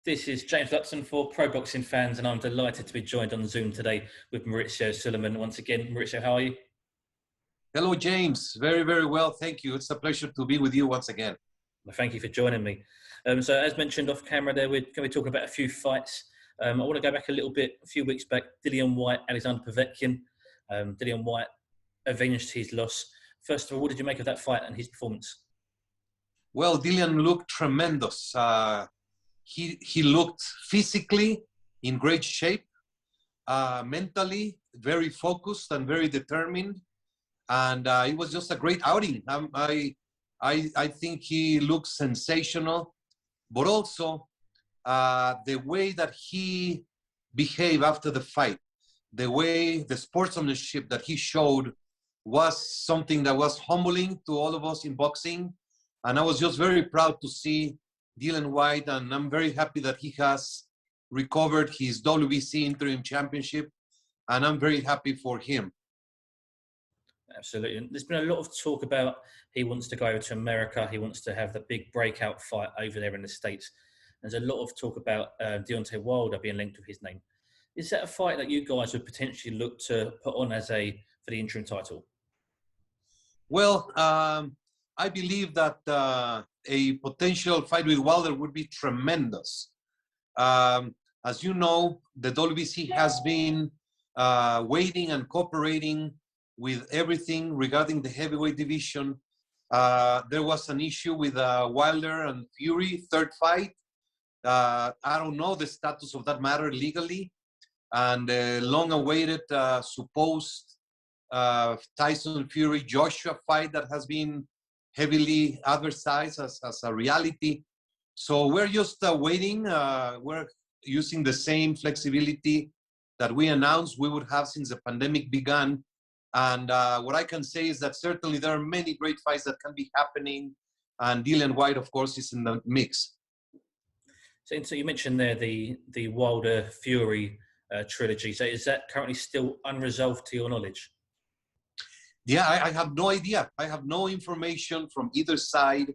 This is James Lupton for Pro Boxing Fans, and I'm delighted to be joined on Zoom today with Mauricio Sulaiman. Once again, Mauricio, how are you? Hello, James. Very, very well. Thank you. It's a pleasure to be with you once again. Well, thank you for joining me. So as mentioned off camera there, we're going to be talking about a few fights. I want to go back a few weeks back. Dillian Whyte, Alexander Povetkin. Dillian Whyte avenged his loss. First of all, what did you make of that fight and his performance? Well, Dillian looked tremendous. He looked physically in great shape, mentally very focused and very determined, and it was just a great outing. I think he looks sensational, but also the way that he behaved after the fight, the sportsmanship that he showed was something that was humbling to all of us in boxing. And I was just very proud to see Dillian Whyte, and I'm very happy that he has recovered his WBC interim championship, and I'm very happy for him. Absolutely. There's been a lot of talk about he wants to go over to America. He wants to have the big breakout fight over there in the States. There's a lot of talk about Deontay Wilder being linked with his name. Is that a fight that you guys would potentially look to put on for the interim title? Well, I believe that a potential fight with Wilder would be tremendous. As you know, the WBC has been waiting and cooperating with everything regarding the heavyweight division. There was an issue with Wilder and Fury, third fight. I don't know the status of that matter legally, and long-awaited supposed Tyson Fury Joshua fight that has been heavily advertised as a reality. So we're just waiting. We're using the same flexibility that we announced we would have since the pandemic began. And what I can say is that certainly there are many great fights that can be happening, and Dillian Whyte, of course, is in the mix. So you mentioned there the Wilder Fury trilogy. So is that currently still unresolved to your knowledge? Yeah, I have no idea. I have no information from either side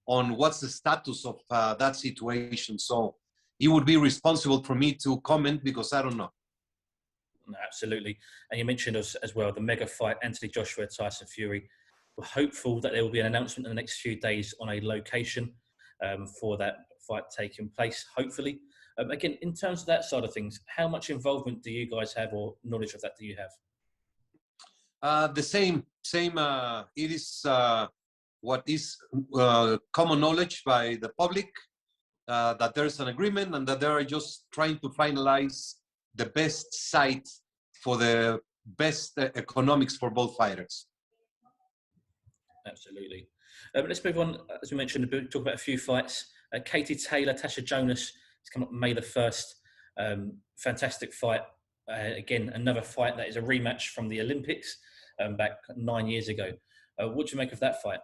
on what's the status of that situation. So it would be responsible for me to comment because I don't know. No, absolutely. And you mentioned as well the mega fight, Anthony Joshua, Tyson Fury. We're hopeful that there will be an announcement in the next few days on a location for that fight taking place, hopefully. Again, in terms of that side of things, how much involvement do you guys have or knowledge of that do you have? The same. It is what is common knowledge by the public, that there's an agreement and that they are just trying to finalize the best site for the best economics for both fighters. Absolutely. Let's move on. As we mentioned, talk about a few fights. Katie Taylor, Tasha Jonas has come up May the 1st. Fantastic fight. Again, another fight that is a rematch from the Olympics back 9 years ago. What do you make of that fight?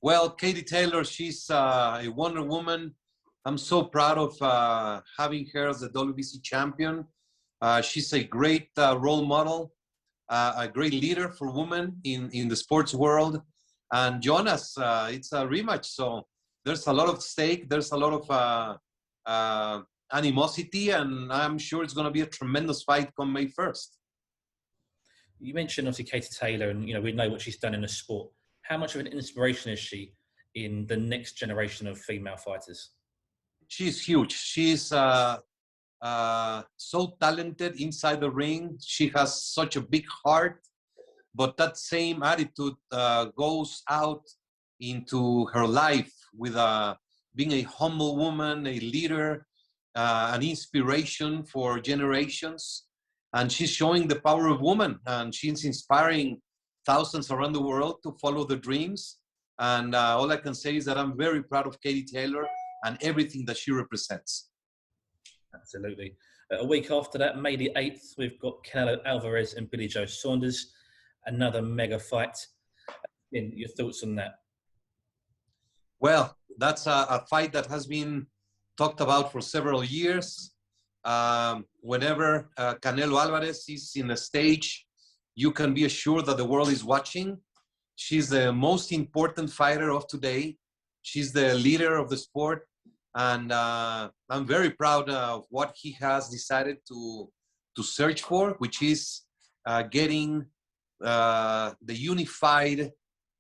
Well, Katie Taylor, she's a Wonder Woman. I'm so proud of having her as the WBC champion. She's a great role model, a great leader for women in the sports world. And Jonas, it's a rematch, so there's a lot of stake. There's a lot of animosity, and I'm sure it's going to be a tremendous fight come May 1st. You mentioned obviously Katie Taylor, and we know what she's done in the sport. How much of an inspiration is she in the next generation of female fighters? She's huge. She's so talented inside the ring. She has such a big heart, but that same attitude goes out into her life with being a humble woman, a leader, an inspiration for generations. And she's showing the power of woman, and she's inspiring thousands around the world to follow their dreams. And all I can say is that I'm very proud of Katie Taylor and everything that she represents. Absolutely. A week after that, May the 8th, we've got Canelo Alvarez and Billy Joe Saunders, another mega fight. Your thoughts on that? Well, that's a fight that has been talked about for several years. Whenever Canelo Alvarez is in a stage, you can be assured that the world is watching. She's the most important fighter of today. She's the leader of the sport. and I'm very proud of what he has decided to search for, which is getting the unified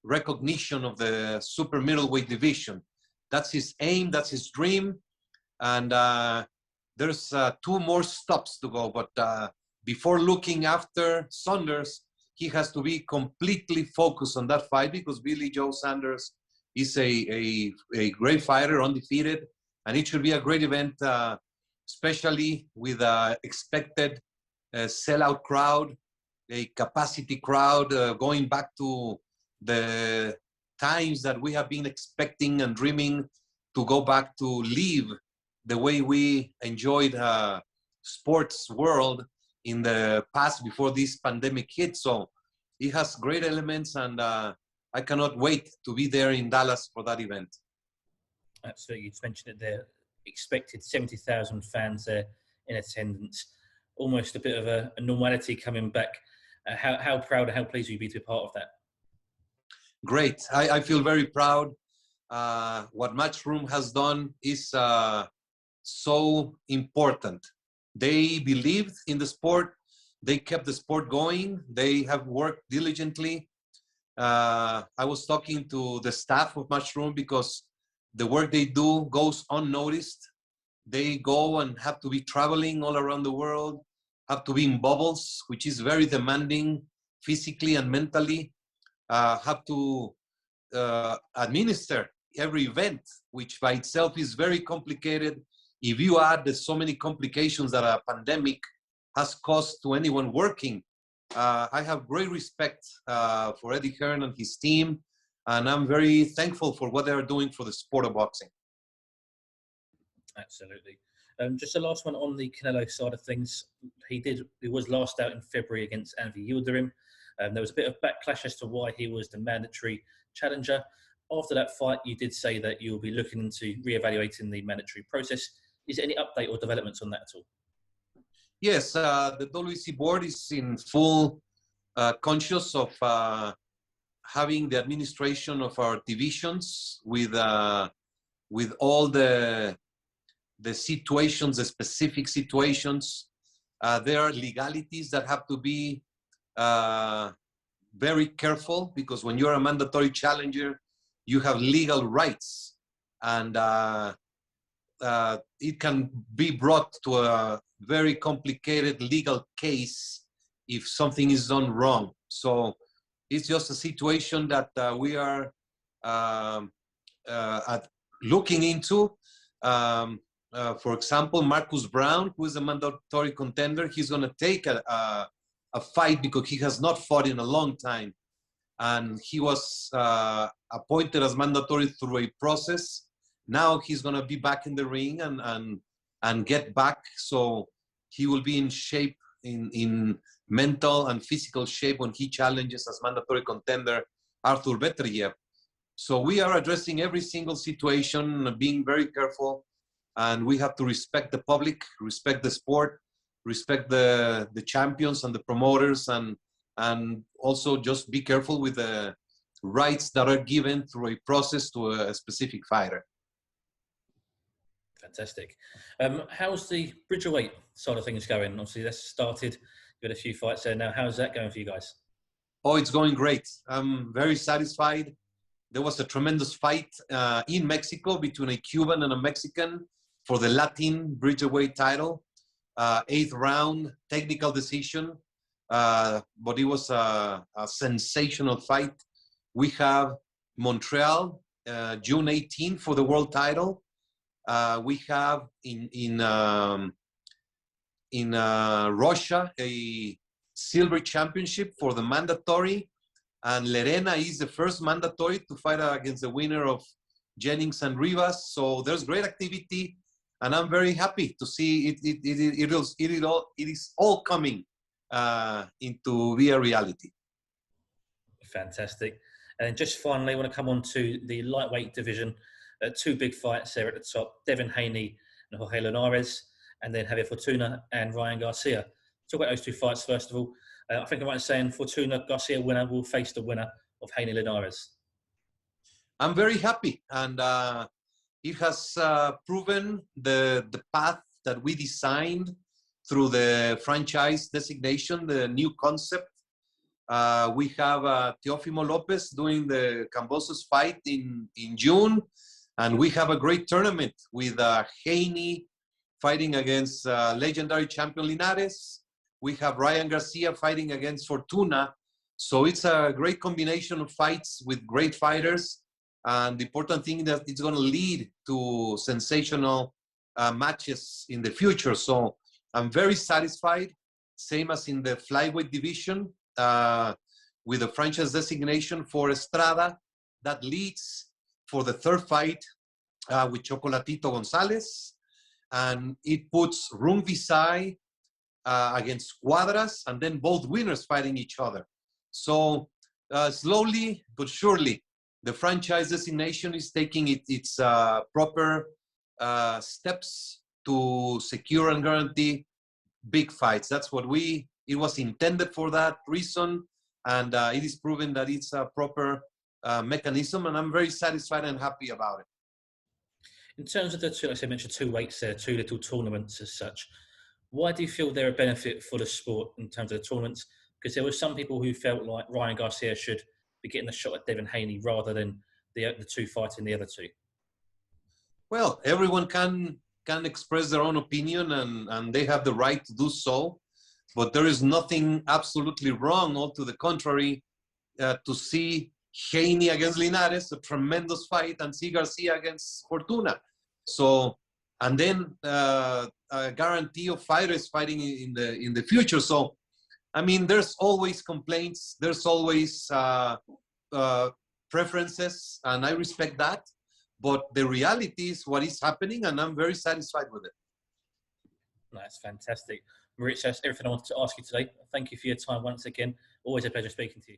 recognition of the super middleweight division. That's his aim, that's his dream, and there's 2 more stops to go, but before looking after Saunders, he has to be completely focused on that fight, because Billy Joe Saunders is a great fighter, undefeated, and it should be a great event, especially with expected sellout crowd, a capacity crowd, going back to the times that we have been expecting and dreaming to go back to live the way we enjoyed sports world in the past before this pandemic hit. So it has great elements, and I cannot wait to be there in Dallas for that event. Absolutely, you just mentioned it there. Expected 70,000 fans there in attendance. Almost a bit of a normality coming back. How proud and how pleased will you be to be part of that? Great. I feel very proud. What Matchroom has done is so important. They believed in the sport. They kept the sport going. They have worked diligently. I was talking to the staff of Matchroom, because the work they do goes unnoticed. They go and have to be traveling all around the world, have to be in bubbles, which is very demanding physically and mentally, have to administer every event, which by itself is very complicated. If you add so many complications that a pandemic has caused to anyone working, I have great respect for Eddie Hearn and his team, and I'm very thankful for what they are doing for the sport of boxing. Absolutely. Just the last one on the Canelo side of things. He was last out in February against Anthony Yildirim. There was a bit of backlash as to why he was the mandatory challenger. After that fight, you did say that you'll be looking into re-evaluating the mandatory process. Is there any update or developments on that at all? Yes, the WEC board is in full conscious of having the administration of our divisions with all the situations, the specific situations. There are legalities that have to be very careful, because when you're a mandatory challenger, you have legal rights, and it can be brought to a very complicated legal case if something is done wrong. So it's just a situation that we are looking into. For example, Marcus Brown, who is a mandatory contender, he's going to take a fight because he has not fought in a long time. And he was appointed as mandatory through a process. Now he's going to be back in the ring and get back. So he will be in shape, in mental and physical shape, when he challenges as mandatory contender Arthur Beterbiev. So we are addressing every single situation, being very careful, and we have to respect the public, respect the sport, respect the champions and the promoters, and also just be careful with the rights that are given through a process to a specific fighter. Fantastic. How's the Bridgerweight side of things going? Obviously, that's started. You had a few fights there now. How's that going for you guys? Oh, it's going great. I'm very satisfied. There was a tremendous fight in Mexico between a Cuban and a Mexican for the Latin Bridgerweight title. 8th round, technical decision, but it was a sensational fight. We have Montreal, June 18 for the world title. We have in Russia a silver championship for the mandatory, and Lerena is the first mandatory to fight against the winner of Jennings and Rivas. So there's great activity, and I'm very happy to see it is all coming into be a reality. Fantastic. And just finally, I want to come on to the lightweight division. 2 big fights there at the top: Devin Haney and Jorge Linares, and then Javier Fortuna and Ryan Garcia. Talk about those 2 fights first of all. I think I'm right in saying Fortuna Garcia winner will face the winner of Haney Linares. I'm very happy, and it has proven the path that we designed through the franchise designation, the new concept. We have Teofimo Lopez doing the Cambosos fight in June, and we have a great tournament with Haney fighting against legendary champion Linares. We have Ryan Garcia fighting against Fortuna. So it's a great combination of fights with great fighters. And the important thing is that it's going to lead to sensational matches in the future. So I'm very satisfied, same as in the flyweight division, with the franchise designation for Estrada. That leads for the third fight with Chocolatito Gonzalez. And it puts Rung Visay against Cuadras, and then both winners fighting each other. So slowly but surely, the franchise designation is taking its proper steps to secure and guarantee big fights. That's what it was intended for that reason, and it is proven that it's a proper mechanism, and I'm very satisfied and happy about it. In terms of the two, like I mentioned, two weights there, two little tournaments as such. Why do you feel they're a benefit for the sport in terms of the tournaments? Because there were some people who felt like Ryan Garcia should be getting a shot at Devin Haney rather than the two fighting the other two. Well, everyone can express their own opinion, and they have the right to do so. But there is nothing absolutely wrong, all to the contrary, to see Haney against Linares, a tremendous fight, and see Garcia against Fortuna. So, and then a guarantee of fighters fighting in the future. So, I mean, there's always complaints, there's always preferences, and I respect that. But the reality is what is happening, and I'm very satisfied with it. That's fantastic. Mauricio, that's everything I wanted to ask you today. Thank you for your time once again. Always a pleasure speaking to you.